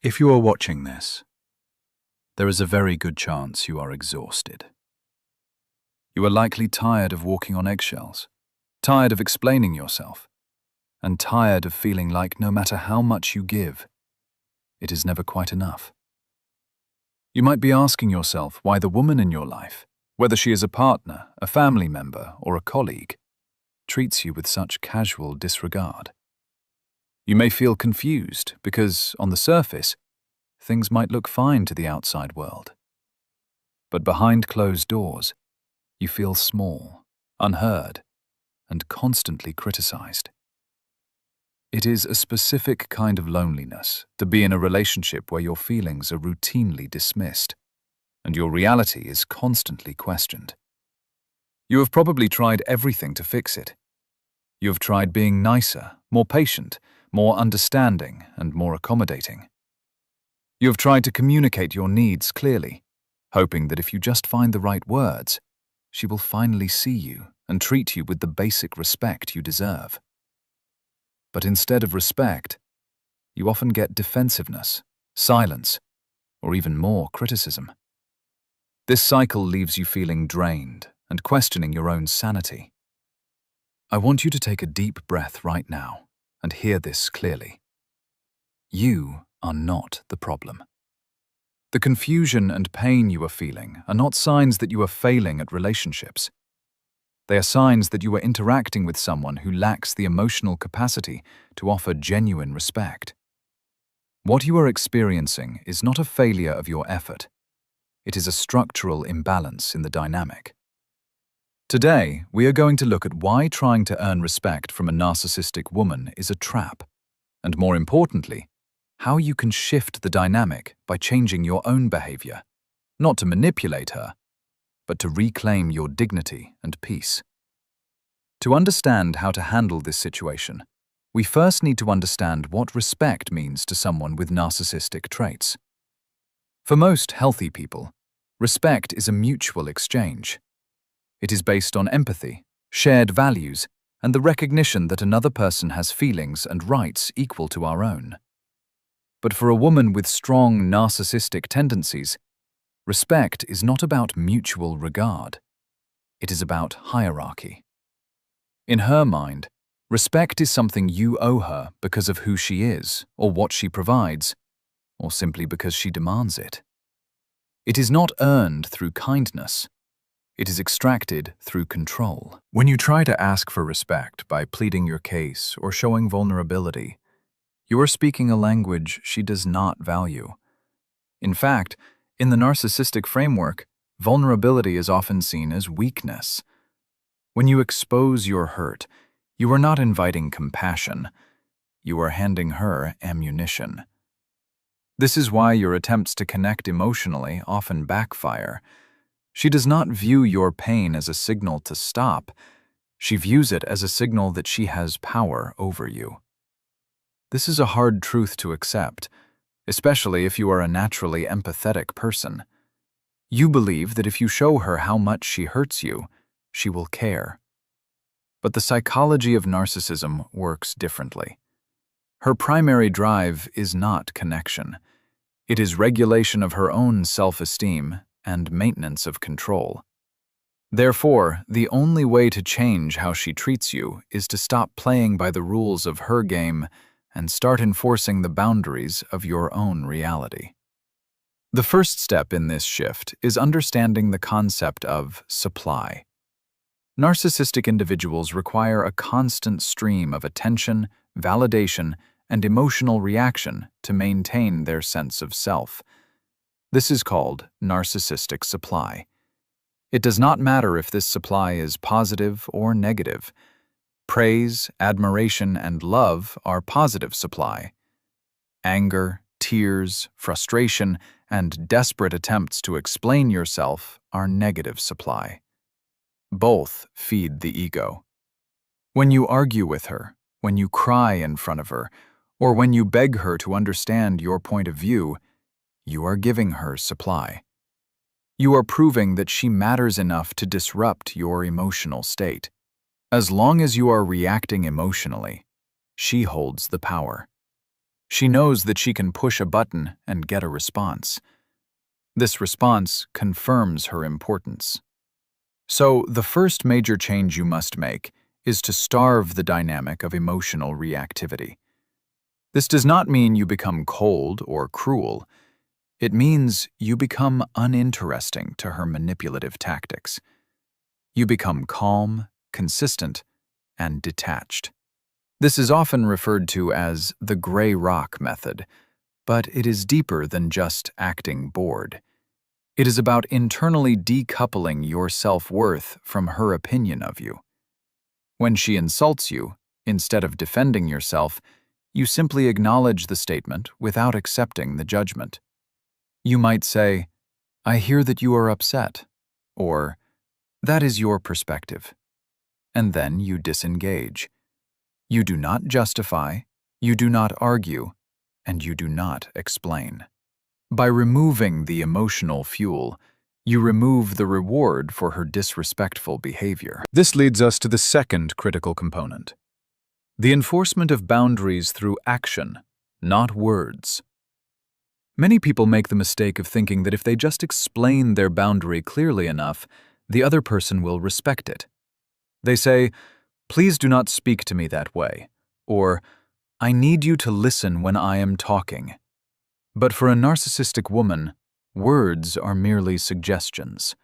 If you are watching this, there is a very good chance you are exhausted. You are likely tired of walking on eggshells, tired of explaining yourself, and tired of feeling like no matter how much you give, it is never quite enough. You might be asking yourself why the woman in your life, whether she is a partner, a family member, or a colleague, treats you with such casual disregard. You may feel confused because, on the surface, things might look fine to the outside world. But behind closed doors, you feel small, unheard, and constantly criticized. It is a specific kind of loneliness to be in a relationship where your feelings are routinely dismissed, and your reality is constantly questioned. You have probably tried everything to fix it. You have tried being nicer, more patient, more understanding, and more accommodating. You have tried to communicate your needs clearly, hoping that if you just find the right words, she will finally see you and treat you with the basic respect you deserve. But instead of respect, you often get defensiveness, silence, or even more criticism. This cycle leaves you feeling drained and questioning your own sanity. I want you to take a deep breath right now and hear this clearly. You are not the problem. The confusion and pain you are feeling are not signs that you are failing at relationships. They are signs that you are interacting with someone who lacks the emotional capacity to offer genuine respect. What you are experiencing is not a failure of your effort. It is a structural imbalance in the dynamic. Today, we are going to look at why trying to earn respect from a narcissistic woman is a trap, and more importantly, how you can shift the dynamic by changing your own behavior, not to manipulate her, but to reclaim your dignity and peace. To understand how to handle this situation, we first need to understand what respect means to someone with narcissistic traits. For most healthy people, respect is a mutual exchange. It is based on empathy, shared values, and the recognition that another person has feelings and rights equal to our own. But for a woman with strong narcissistic tendencies, respect is not about mutual regard. It is about hierarchy. In her mind, respect is something you owe her because of who she is, or what she provides, or simply because she demands it. It is not earned through kindness. It is extracted through control. When you try to ask for respect by pleading your case or showing vulnerability, you are speaking a language she does not value. In fact, in the narcissistic framework, vulnerability is often seen as weakness. When you expose your hurt, you are not inviting compassion. You are handing her ammunition. This is why your attempts to connect emotionally often backfire. She does not view your pain as a signal to stop. She views it as a signal that she has power over you. This is a hard truth to accept, especially if you are a naturally empathetic person. You believe that if you show her how much she hurts you, she will care. But the psychology of narcissism works differently. Her primary drive is not connection. It is regulation of her own self-esteem and maintenance of control. Therefore, the only way to change how she treats you is to stop playing by the rules of her game and start enforcing the boundaries of your own reality. The first step in this shift is understanding the concept of supply. Narcissistic individuals require a constant stream of attention, validation, and emotional reaction to maintain their sense of self. This is called narcissistic supply. It does not matter if this supply is positive or negative. Praise, admiration, and love are positive supply. Anger, tears, frustration, and desperate attempts to explain yourself are negative supply. Both feed the ego. When you argue with her, when you cry in front of her, or when you beg her to understand your point of view, you are giving her supply. You are proving that she matters enough to disrupt your emotional state. As long as you are reacting emotionally, she holds the power. She knows that she can push a button and get a response. This response confirms her importance. So, the first major change you must make is to starve the dynamic of emotional reactivity. This does not mean you become cold or cruel. It means you become uninteresting to her manipulative tactics. You become calm, consistent, and detached. This is often referred to as the gray rock method, but it is deeper than just acting bored. It is about internally decoupling your self-worth from her opinion of you. When she insults you, instead of defending yourself, you simply acknowledge the statement without accepting the judgment. You might say, "I hear that you are upset," or "That is your perspective." And then you disengage. You do not justify, you do not argue, and you do not explain. By removing the emotional fuel, you remove the reward for her disrespectful behavior. This leads us to the second critical component: the enforcement of boundaries through action, not words. Many people make the mistake of thinking that if they just explain their boundary clearly enough, the other person will respect it. They say, "Please do not speak to me that way," or "I need you to listen when I am talking." But for a narcissistic woman, words are merely suggestions.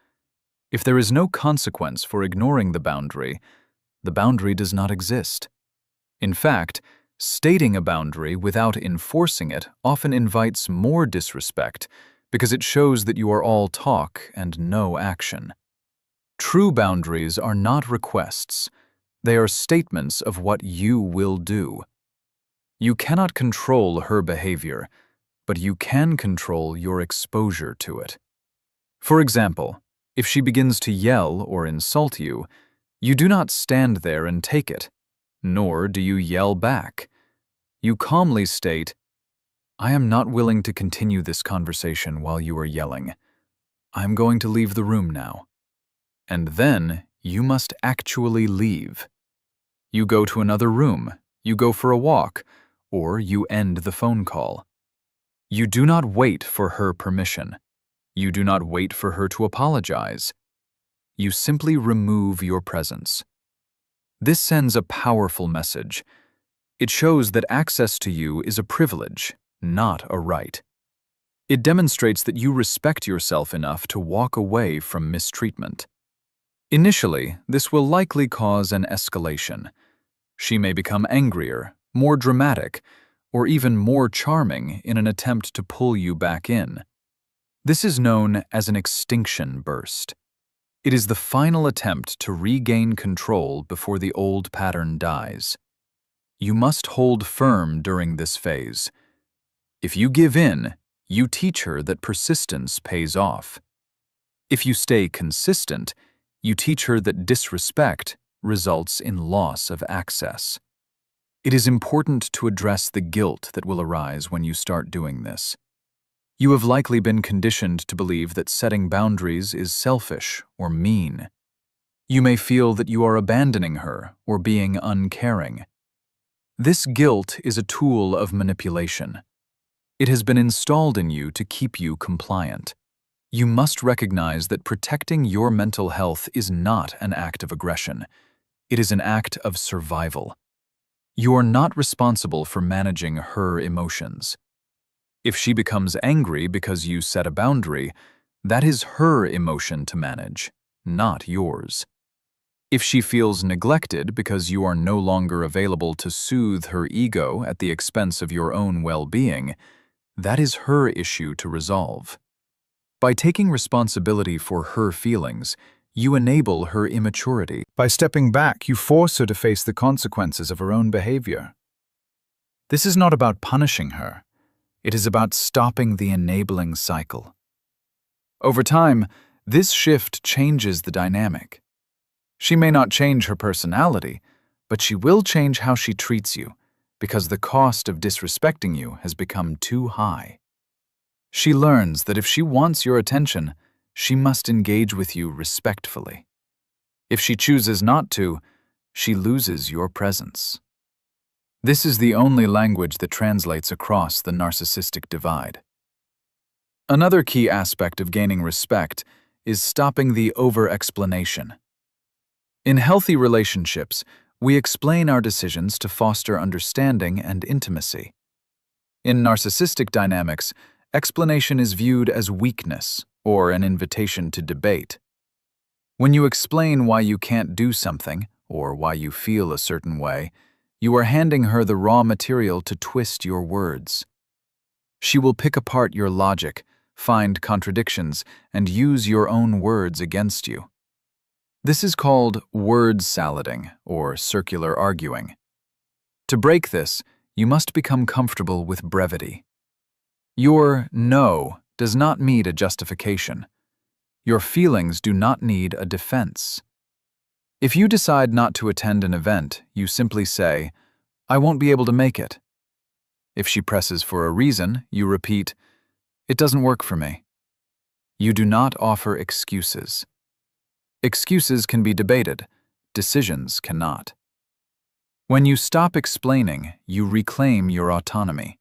If there is no consequence for ignoring the boundary does not exist. In fact, stating a boundary without enforcing it often invites more disrespect because it shows that you are all talk and no action. True boundaries are not requests. They are statements of what you will do. You cannot control her behavior, but you can control your exposure to it. For example, if she begins to yell or insult you, you do not stand there and take it, nor do you yell back. You calmly state, "I am not willing to continue this conversation while you are yelling. I am going to leave the room now." And then you must actually leave. You go to another room, you go for a walk, or you end the phone call. You do not wait for her permission. You do not wait for her to apologize. You simply remove your presence. This sends a powerful message. It shows that access to you is a privilege, not a right. It demonstrates that you respect yourself enough to walk away from mistreatment. Initially, this will likely cause an escalation. She may become angrier, more dramatic, or even more charming in an attempt to pull you back in. This is known as an extinction burst. It is the final attempt to regain control before the old pattern dies. You must hold firm during this phase. If you give in, you teach her that persistence pays off. If you stay consistent, you teach her that disrespect results in loss of access. It is important to address the guilt that will arise when you start doing this. You have likely been conditioned to believe that setting boundaries is selfish or mean. You may feel that you are abandoning her or being uncaring. This guilt is a tool of manipulation. It has been installed in you to keep you compliant. You must recognize that protecting your mental health is not an act of aggression. It is an act of survival. You are not responsible for managing her emotions. If she becomes angry because you set a boundary, that is her emotion to manage, not yours. If she feels neglected because you are no longer available to soothe her ego at the expense of your own well-being, that is her issue to resolve. By taking responsibility for her feelings, you enable her immaturity. By stepping back, you force her to face the consequences of her own behavior. This is not about punishing her. It is about stopping the enabling cycle. Over time, this shift changes the dynamic. She may not change her personality, but she will change how she treats you, because the cost of disrespecting you has become too high. She learns that if she wants your attention, she must engage with you respectfully. If she chooses not to, she loses your presence. This is the only language that translates across the narcissistic divide. Another key aspect of gaining respect is stopping the over-explanation. In healthy relationships, we explain our decisions to foster understanding and intimacy. In narcissistic dynamics, explanation is viewed as weakness or an invitation to debate. When you explain why you can't do something or why you feel a certain way, you are handing her the raw material to twist your words. She will pick apart your logic, find contradictions, and use your own words against you. This is called word salading or circular arguing. To break this, you must become comfortable with brevity. Your no does not need a justification. Your feelings do not need a defense. If you decide not to attend an event, you simply say, "I won't be able to make it." If she presses for a reason, you repeat, "It doesn't work for me." You do not offer excuses. Excuses can be debated, decisions cannot. When you stop explaining, you reclaim your autonomy.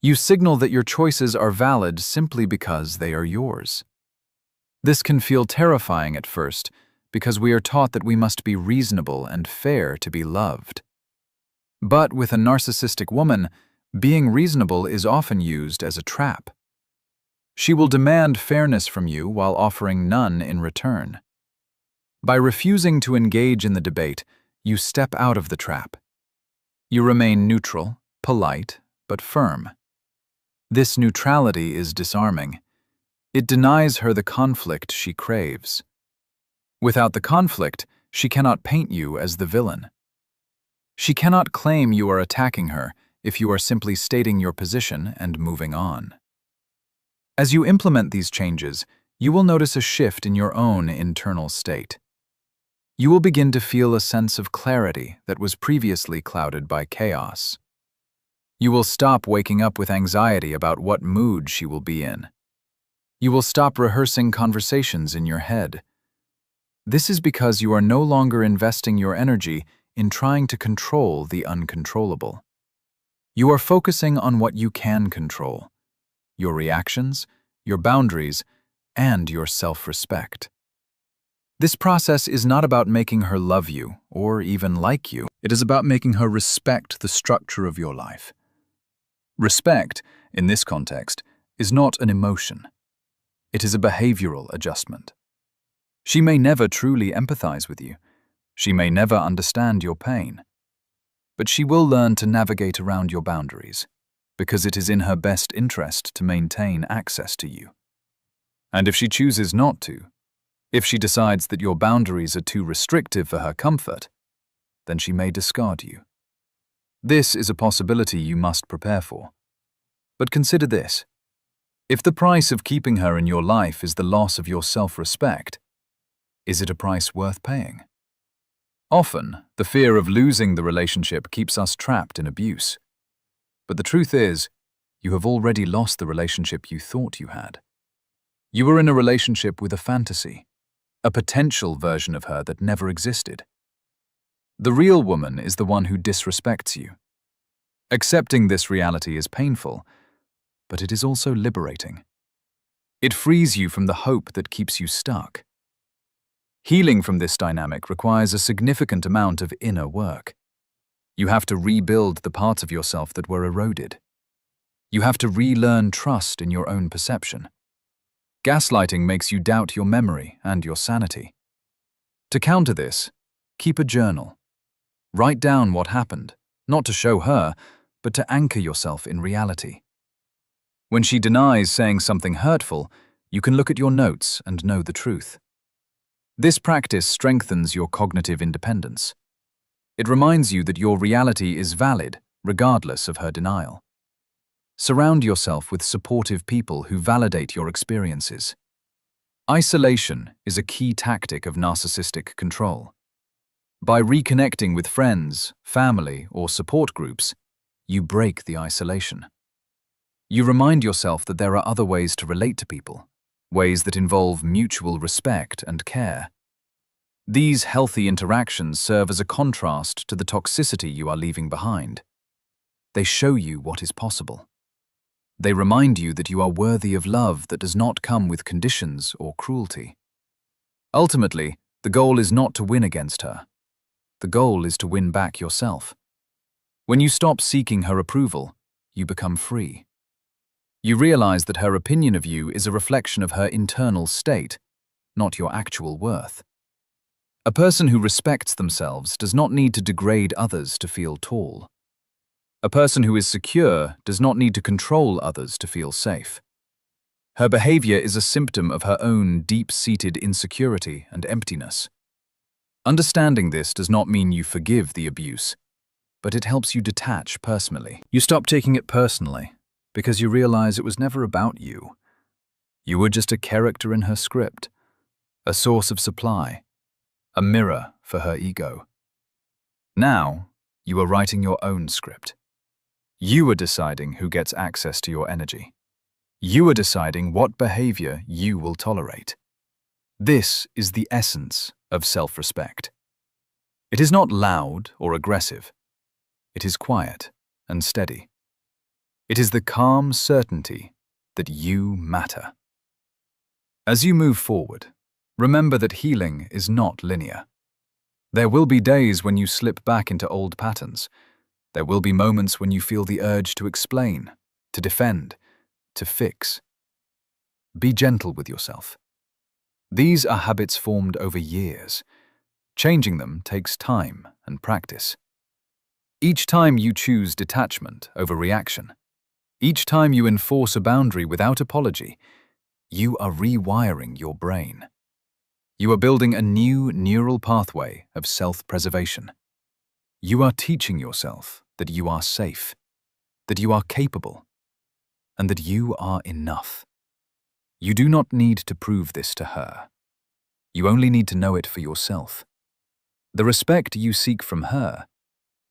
You signal that your choices are valid simply because they are yours. This can feel terrifying at first because we are taught that we must be reasonable and fair to be loved. But with a narcissistic woman, being reasonable is often used as a trap. She will demand fairness from you while offering none in return. By refusing to engage in the debate, you step out of the trap. You remain neutral, polite, but firm. This neutrality is disarming. It denies her the conflict she craves. Without the conflict, she cannot paint you as the villain. She cannot claim you are attacking her if you are simply stating your position and moving on. As you implement these changes, you will notice a shift in your own internal state. You will begin to feel a sense of clarity that was previously clouded by chaos. You will stop waking up with anxiety about what mood she will be in. You will stop rehearsing conversations in your head. This is because you are no longer investing your energy in trying to control the uncontrollable. You are focusing on what you can control: your reactions, your boundaries, and your self-respect. This process is not about making her love you or even like you. It is about making her respect the structure of your life. Respect, in this context, is not an emotion. It is a behavioral adjustment. She may never truly empathize with you. She may never understand your pain. But she will learn to navigate around your boundaries, because it is in her best interest to maintain access to you. And if she chooses not to, if she decides that your boundaries are too restrictive for her comfort, then she may discard you. This is a possibility you must prepare for. But consider this. If the price of keeping her in your life is the loss of your self-respect, is it a price worth paying? Often, the fear of losing the relationship keeps us trapped in abuse. But the truth is, you have already lost the relationship you thought you had. You were in a relationship with a fantasy, a potential version of her that never existed. The real woman is the one who disrespects you. Accepting this reality is painful, but it is also liberating. It frees you from the hope that keeps you stuck. Healing from this dynamic requires a significant amount of inner work. You have to rebuild the parts of yourself that were eroded. You have to relearn trust in your own perception. Gaslighting makes you doubt your memory and your sanity. To counter this, keep a journal. Write down what happened, not to show her, but to anchor yourself in reality. When she denies saying something hurtful, you can look at your notes and know the truth. This practice strengthens your cognitive independence. It reminds you that your reality is valid, regardless of her denial. Surround yourself with supportive people who validate your experiences. Isolation is a key tactic of narcissistic control. By reconnecting with friends, family, or support groups, you break the isolation. You remind yourself that there are other ways to relate to people, ways that involve mutual respect and care. These healthy interactions serve as a contrast to the toxicity you are leaving behind. They show you what is possible. They remind you that you are worthy of love that does not come with conditions or cruelty. Ultimately, the goal is not to win against her. The goal is to win back yourself. When you stop seeking her approval, you become free. You realize that her opinion of you is a reflection of her internal state, not your actual worth. A person who respects themselves does not need to degrade others to feel tall. A person who is secure does not need to control others to feel safe. Her behavior is a symptom of her own deep-seated insecurity and emptiness. Understanding this does not mean you forgive the abuse, but it helps you detach personally. You stop taking it personally because you realize it was never about you. You were just a character in her script, a source of supply, a mirror for her ego. Now, you are writing your own script. You are deciding who gets access to your energy. You are deciding what behavior you will tolerate. This is the essence of self-respect. It is not loud or aggressive. It is quiet and steady. It is the calm certainty that you matter. As you move forward, remember that healing is not linear. There will be days when you slip back into old patterns. There will be moments when you feel the urge to explain, to defend, to fix. Be gentle with yourself. These are habits formed over years. Changing them takes time and practice. Each time you choose detachment over reaction, each time you enforce a boundary without apology, you are rewiring your brain. You are building a new neural pathway of self-preservation. You are teaching yourself that you are safe, that you are capable, and that you are enough. You do not need to prove this to her. You only need to know it for yourself. The respect you seek from her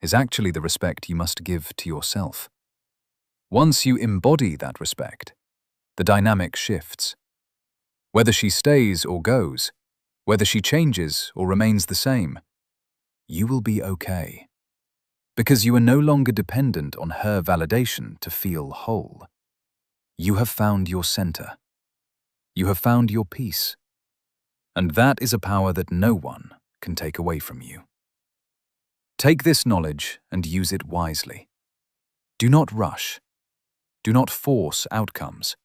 is actually the respect you must give to yourself. Once you embody that respect, the dynamic shifts. Whether she stays or goes, whether she changes or remains the same, you will be okay. Because you are no longer dependent on her validation to feel whole. You have found your center. You have found your peace. And that is a power that no one can take away from you. Take this knowledge and use it wisely. Do not rush. Do not force outcomes.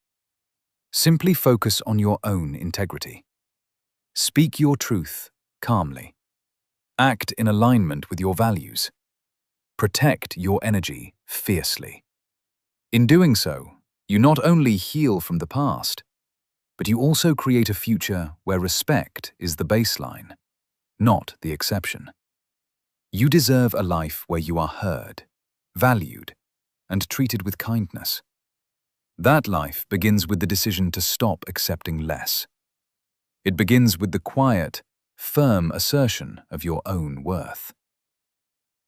Simply focus on your own integrity. Speak your truth calmly. Act in alignment with your values. Protect your energy fiercely. In doing so, you not only heal from the past, but you also create a future where respect is the baseline, not the exception. You deserve a life where you are heard, valued, and treated with kindness. That life begins with the decision to stop accepting less. It begins with the quiet, firm assertion of your own worth.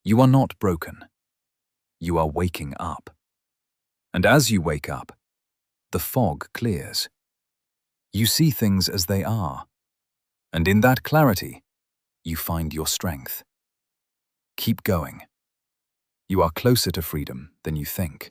You are not broken. You are waking up. And as you wake up, the fog clears. You see things as they are. And in that clarity, you find your strength. Keep going. You are closer to freedom than you think.